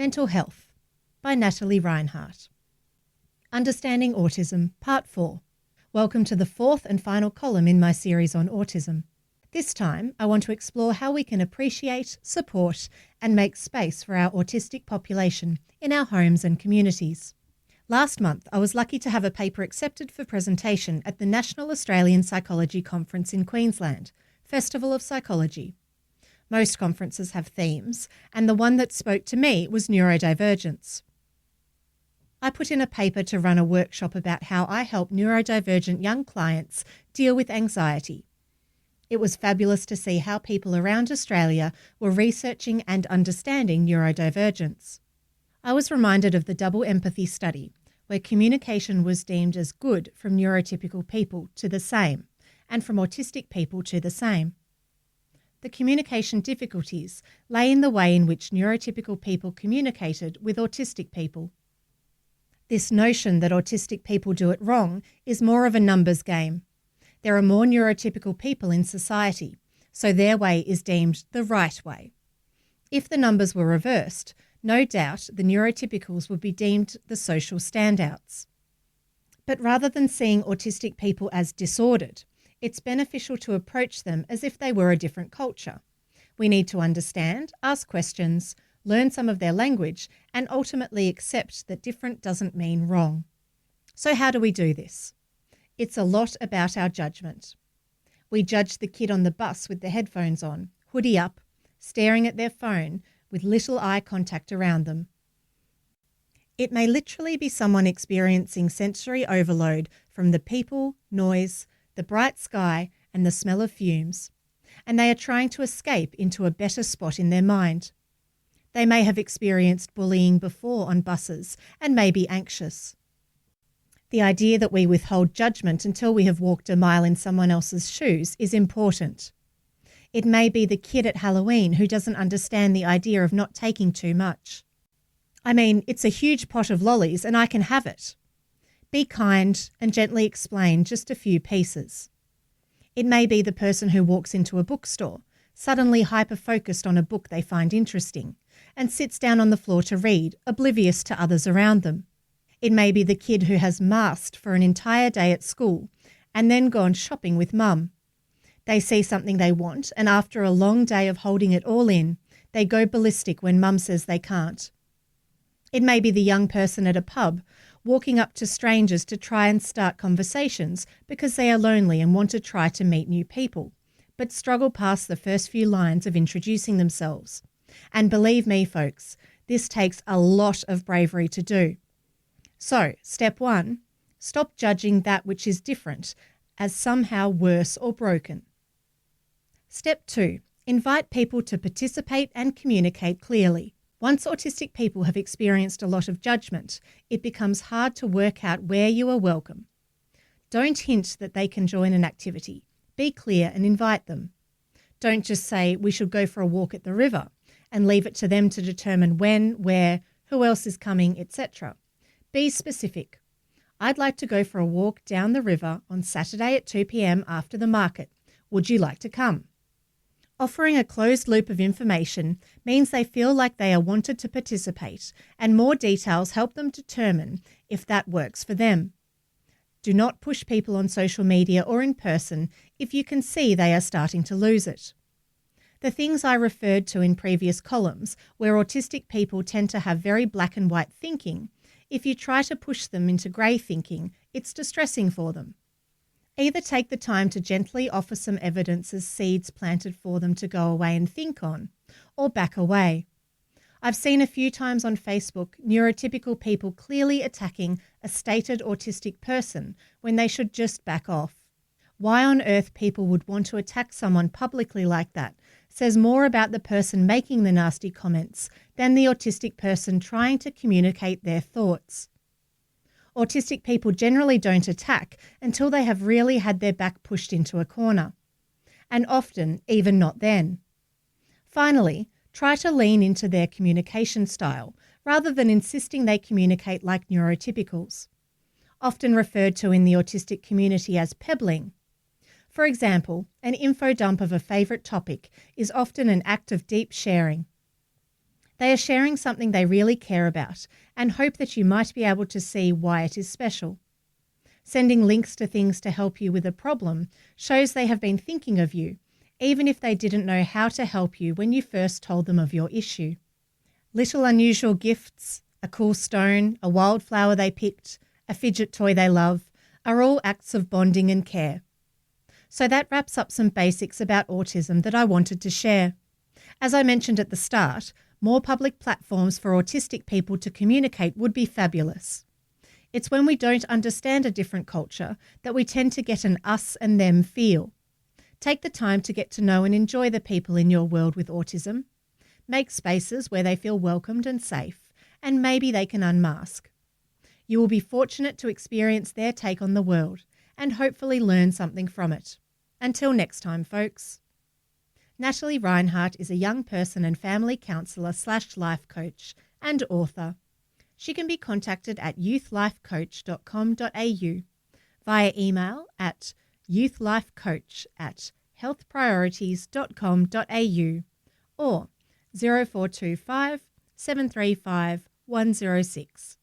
Mental Health by Natalie Rinehart. Understanding Autism, Part 4. Welcome to the fourth and final column in my series on autism. This time, I want to explore how we can appreciate, support, and make space for our autistic population in our homes and communities. Last month, I was lucky to have a paper accepted for presentation at the National Australian Psychology Conference in Queensland, Festival of Psychology. Most conferences have themes, and the one that spoke to me was neurodivergence. I put in a paper to run a workshop about how I help neurodivergent young clients deal with anxiety. It was fabulous to see how people around Australia were researching and understanding neurodivergence. I was reminded of the double empathy study, where communication was deemed as good from neurotypical people to the same, and from autistic people to the same. The communication difficulties lay in the way in which neurotypical people communicated with autistic people. This notion that autistic people do it wrong is more of a numbers game. There are more neurotypical people in society, so their way is deemed the right way. If the numbers were reversed, no doubt the neurotypicals would be deemed the social standouts. But rather than seeing autistic people as disordered, it's beneficial to approach them as if they were a different culture. We need to understand, ask questions, learn some of their language, and ultimately accept that different doesn't mean wrong. So how do we do this? It's a lot about our judgment. We judge the kid on the bus with the headphones on, hoodie up, staring at their phone with little eye contact around them. It may literally be someone experiencing sensory overload from the people, noise, the bright sky, and the smell of fumes, and they are trying to escape into a better spot in their mind. They may have experienced bullying before on buses and may be anxious. The idea that we withhold judgment until we have walked a mile in someone else's shoes is important. It may be the kid at Halloween who doesn't understand the idea of not taking too much. I mean, it's a huge pot of lollies and I can have it. Be kind and gently explain just a few pieces. It may be the person who walks into a bookstore, suddenly hyper-focused on a book they find interesting, and sits down on the floor to read, oblivious to others around them. It may be the kid who has masked for an entire day at school and then gone shopping with mum. They see something they want, and after a long day of holding it all in, they go ballistic when mum says they can't. It may be the young person at a pub walking up to strangers to try and start conversations because they are lonely and want to try to meet new people, but struggle past the first few lines of introducing themselves. And believe me, folks, this takes a lot of bravery to do. So, step 1, stop judging that which is different as somehow worse or broken. Step 2, invite people to participate and communicate clearly. Once autistic people have experienced a lot of judgment, it becomes hard to work out where you are welcome. Don't hint that they can join an activity. Be clear and invite them. Don't just say we should go for a walk at the river and leave it to them to determine when, where, who else is coming, etc. Be specific. I'd like to go for a walk down the river on Saturday at 2 p.m. after the market. Would you like to come? Offering a closed loop of information means they feel like they are wanted to participate, and more details help them determine if that works for them. Do not push people on social media or in person if you can see they are starting to lose it. The things I referred to in previous columns, where autistic people tend to have very black and white thinking, if you try to push them into grey thinking, it's distressing for them. Either take the time to gently offer some evidence as seeds planted for them to go away and think on, or back away. I've seen a few times on Facebook neurotypical people clearly attacking a stated autistic person when they should just back off. Why on earth people would want to attack someone publicly like that says more about the person making the nasty comments than the autistic person trying to communicate their thoughts. Autistic people generally don't attack until they have really had their back pushed into a corner, and often even not then. Finally, try to lean into their communication style rather than insisting they communicate like neurotypicals, often referred to in the autistic community as pebbling. For example, an info dump of a favourite topic is often an act of deep sharing. They are sharing something they really care about and hope that you might be able to see why it is special. Sending links to things to help you with a problem shows they have been thinking of you, even if they didn't know how to help you when you first told them of your issue. Little unusual gifts, a cool stone, a wildflower they picked, a fidget toy they love, are all acts of bonding and care. So that wraps up some basics about autism that I wanted to share. As I mentioned at the start, more public platforms for autistic people to communicate would be fabulous. It's when we don't understand a different culture that we tend to get an us and them feel. Take the time to get to know and enjoy the people in your world with autism. Make spaces where they feel welcomed and safe, and maybe they can unmask. You will be fortunate to experience their take on the world and hopefully learn something from it. Until next time, folks. Natalie Rinehart is a young person and family counsellor / life coach and author. She can be contacted at youthlifecoach.com.au, via email at youthlifecoach@healthpriorities.com.au or 0425 735 106.